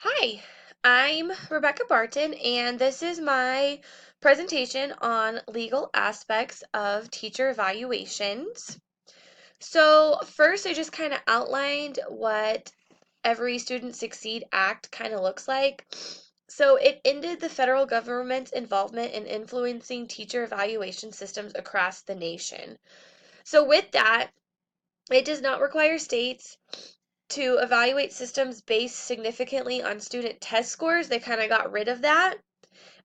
Hi, I'm Rebecca Barton, and this is my presentation on legal aspects of teacher evaluations. So, first, I just kind of outlined what Every Student Succeed Act kind of looks like. So, it ended the federal government's involvement in influencing teacher evaluation systems across the nation. So, with that, it does not require states to evaluate systems based significantly on student test scores. They kind of got rid of that.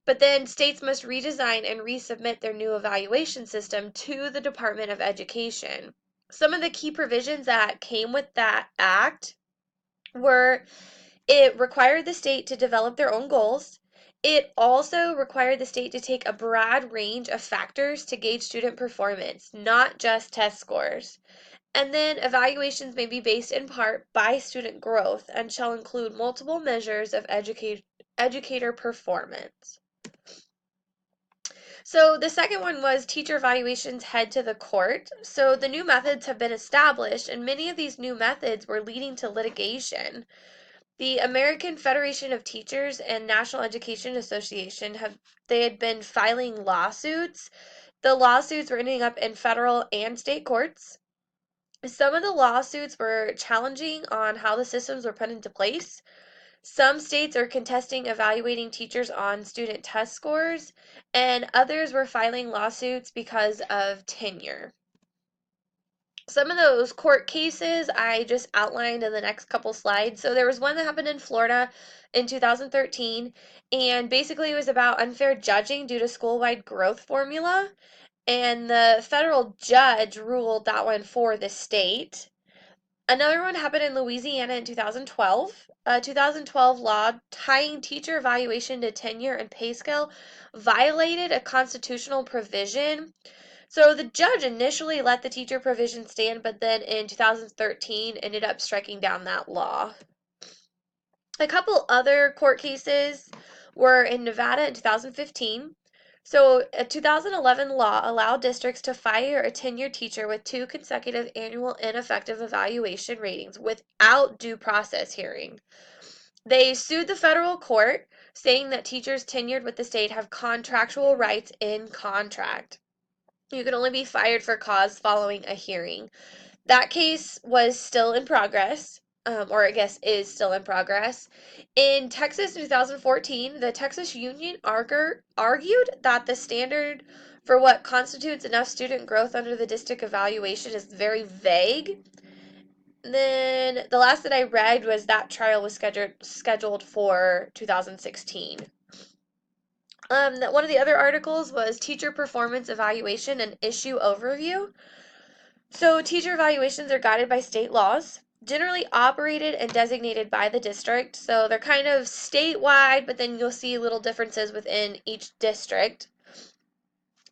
But then states must redesign and resubmit their new evaluation system to the Department of Education. Some of the key provisions that came with that act were it required the state to develop their own goals. It also required the state to take a broad range of factors to gauge student performance, not just test scores. And then evaluations may be based in part by student growth and shall include multiple measures of educator performance. So the second one was teacher evaluations head to the court. So the new methods have been established, and many of these new methods were leading to litigation. The American Federation of Teachers and National Education Association had been filing lawsuits. The lawsuits were ending up in federal and state courts. Some of the lawsuits were challenging on how the systems were put into place. Some states are contesting evaluating teachers on student test scores, and others were filing lawsuits because of tenure. Some of those court cases I just outlined in the next couple slides. So there was one that happened in Florida in 2013, and basically it was about unfair judging due to school-wide growth formula. And the federal judge ruled that one for the state. Another one happened in Louisiana in 2012. A 2012 law tying teacher evaluation to tenure and pay scale violated a constitutional provision. So the judge initially let the teacher provision stand, but then in 2013 ended up striking down that law. A couple other court cases were in Nevada in 2015. So, a 2011 law allowed districts to fire a tenured teacher with 2 consecutive annual ineffective evaluation ratings without due process hearing. They sued the federal court, saying that teachers tenured with the state have contractual rights in contract. You can only be fired for cause following a hearing. That case was still in progress, or I guess is still in progress. In Texas in 2014, the Texas Union argued that the standard for what constitutes enough student growth under the district evaluation is very vague. Then the last that I read was that trial was scheduled for 2016. One of the other articles was Teacher Performance Evaluation and Issue Overview. So, teacher evaluations are guided by state laws, generally operated and designated by the district. So, they're kind of statewide, but then you'll see little differences within each district.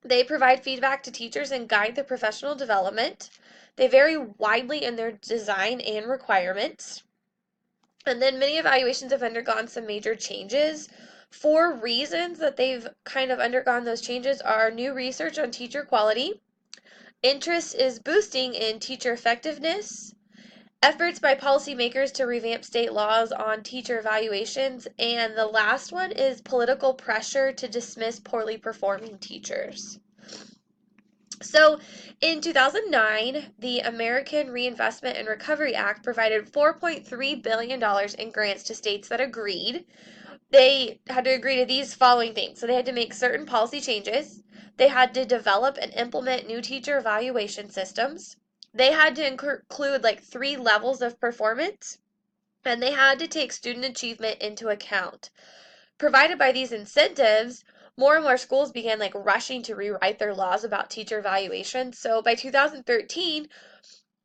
They provide feedback to teachers and guide their professional development. They vary widely in their design and requirements. And then many evaluations have undergone some major changes. 4 reasons that they've kind of undergone those changes are new research on teacher quality, interest is boosting in teacher effectiveness, efforts by policymakers to revamp state laws on teacher evaluations, and the last one is political pressure to dismiss poorly performing teachers. So, in 2009, the American Reinvestment and Recovery Act provided $4.3 billion in grants to states that agreed. They had to agree to these following things. So, they had to make certain policy changes. They had to develop and implement new teacher evaluation systems. They had to include like 3 levels of performance. And they had to take student achievement into account. Provided by these incentives, more and more schools began like rushing to rewrite their laws about teacher evaluation. So by 2013,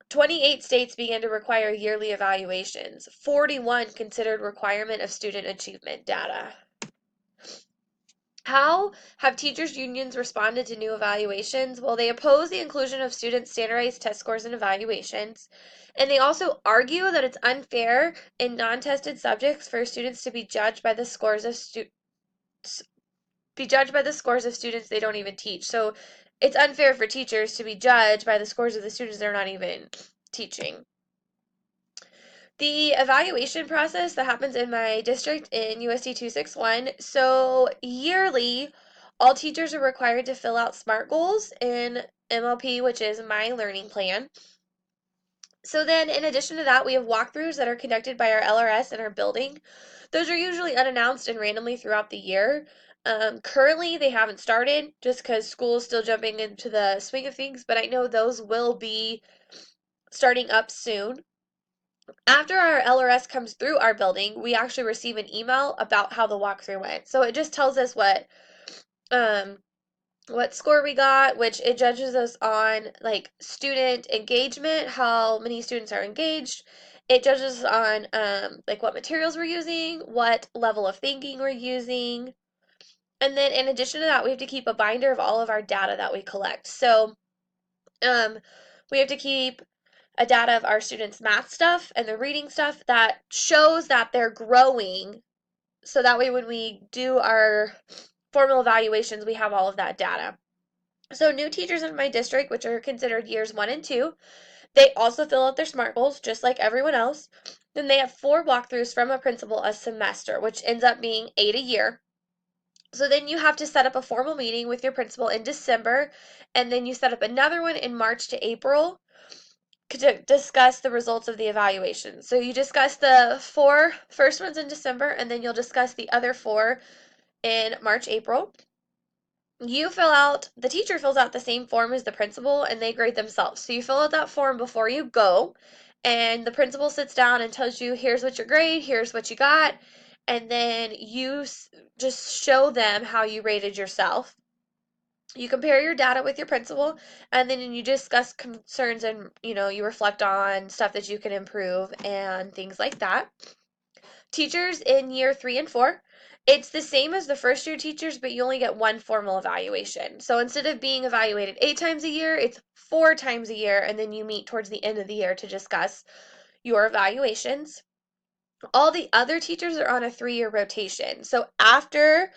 28 states began to require yearly evaluations. 41 considered requirement of student achievement data. How have teachers' unions responded to new evaluations? Well, they oppose the inclusion of students' standardized test scores and evaluations, and they also argue that it's unfair in non-tested subjects for students to be judged by the scores of students they don't even teach. So it's unfair for teachers to be judged by the scores of the students they're not even teaching. The evaluation process that happens in my district in USD 261, so yearly, all teachers are required to fill out SMART goals in MLP, which is my learning plan. So then, in addition to that, we have walkthroughs that are conducted by our LRS in our building. Those are usually unannounced and randomly throughout the year. Currently, they haven't started just because school is still jumping into the swing of things, but I know those will be starting up soon. After our LRS comes through our building, we actually receive an email about how the walkthrough went. So it just tells us um what score we got, which it judges us on like student engagement, how many students are engaged. It judges us on like what materials we're using, what level of thinking we're using. And then in addition to that, we have to keep a binder of all of our data that we collect. So um we have to keep a data of our students' math stuff and the reading stuff that shows that they're growing. So that way when we do our formal evaluations, we have all of that data. So new teachers in my district, which are considered years 1 and 2, they also fill out their SMART goals just like everyone else. Then they have 4 walkthroughs from a principal a semester, which ends up being 8 a year. So then you have to set up a formal meeting with your principal in December, and then you set up another one in March to April to discuss the results of the evaluation. So you discuss the 4 first ones in December, and then you'll discuss the other 4 in March, April. The teacher fills out the same form as the principal and they grade themselves. So you fill out that form before you go, and the principal sits down and tells you, here's what your grade, here's what you got, and then you just show them how you rated yourself. You compare your data with your principal, and then you discuss concerns and you reflect on stuff that you can improve and things like that. Teachers in year 3 and 4, it's the same as the first year teachers, but you only get one formal evaluation. So instead of being evaluated 8 times a year, it's 4 times a year, and then you meet towards the end of the year to discuss your evaluations. All the other teachers are on a 3-year rotation. So after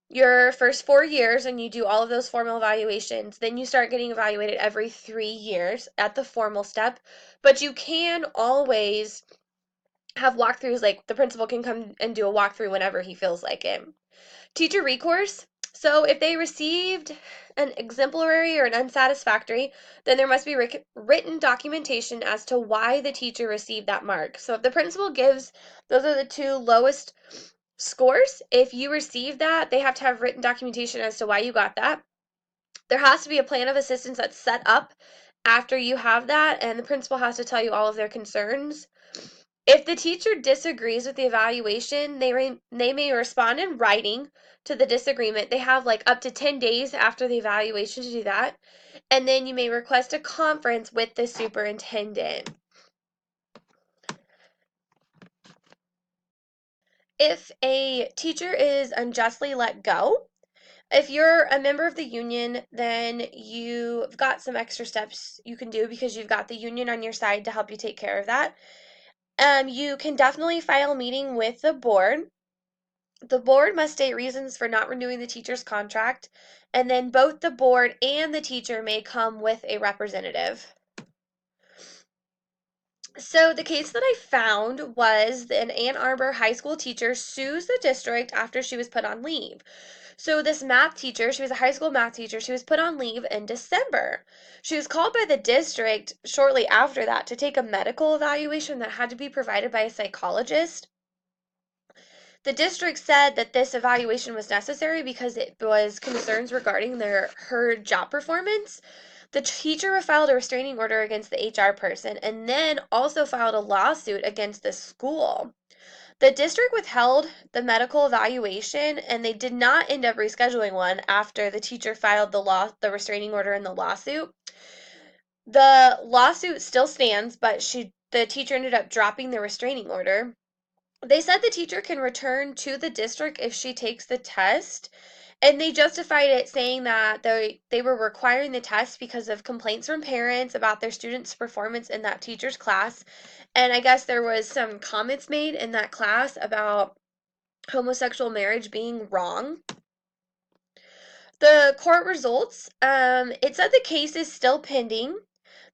your first 4 years and you do all of those formal evaluations, then you start getting evaluated every 3 years at the formal step. But you can always have walkthroughs, like the principal can come and do a walkthrough whenever he feels like it. Teacher recourse. So if they received an exemplary or an unsatisfactory, then there must be written documentation as to why the teacher received that mark. So if the principal gives, those are the 2 lowest scores. If you receive that, they have to have written documentation as to why you got that. There has to be a plan of assistance that's set up after you have that, and the principal has to tell you all of their concerns. If the teacher disagrees with the evaluation, they may respond in writing to the disagreement. They have like up to 10 days after the evaluation to do that. And then you may request a conference with the superintendent. If a teacher is unjustly let go, if you're a member of the union, then you've got some extra steps you can do because you've got the union on your side to help you take care of that. You can definitely file a meeting with the board. The board must state reasons for not renewing the teacher's contract, and then both the board and the teacher may come with a representative. So the case that I found was an Ann Arbor high school teacher sues the district after she was put on leave. So this math teacher, she was a high school math teacher, she was put on leave in December. She was called by the district shortly after that to take a medical evaluation that had to be provided by a psychologist. The district said that this evaluation was necessary because it was concerns regarding her job performance. The teacher filed a restraining order against the HR person and then also filed a lawsuit against the school. The district withheld the medical evaluation and they did not end up rescheduling one after the teacher filed the restraining order in the lawsuit. The lawsuit still stands, but the teacher ended up dropping the restraining order. They said the teacher can return to the district if she takes the test, and they justified it saying that they were requiring the test because of complaints from parents about their students' performance in that teacher's class. And I guess there was some comments made in that class about homosexual marriage being wrong. The court results, it said the case is still pending.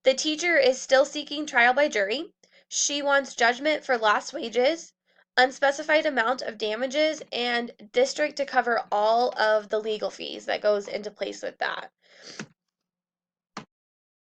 The teacher is still seeking trial by jury. She wants judgment for lost wages, unspecified amount of damages, and district to cover all of the legal fees that goes into place with that.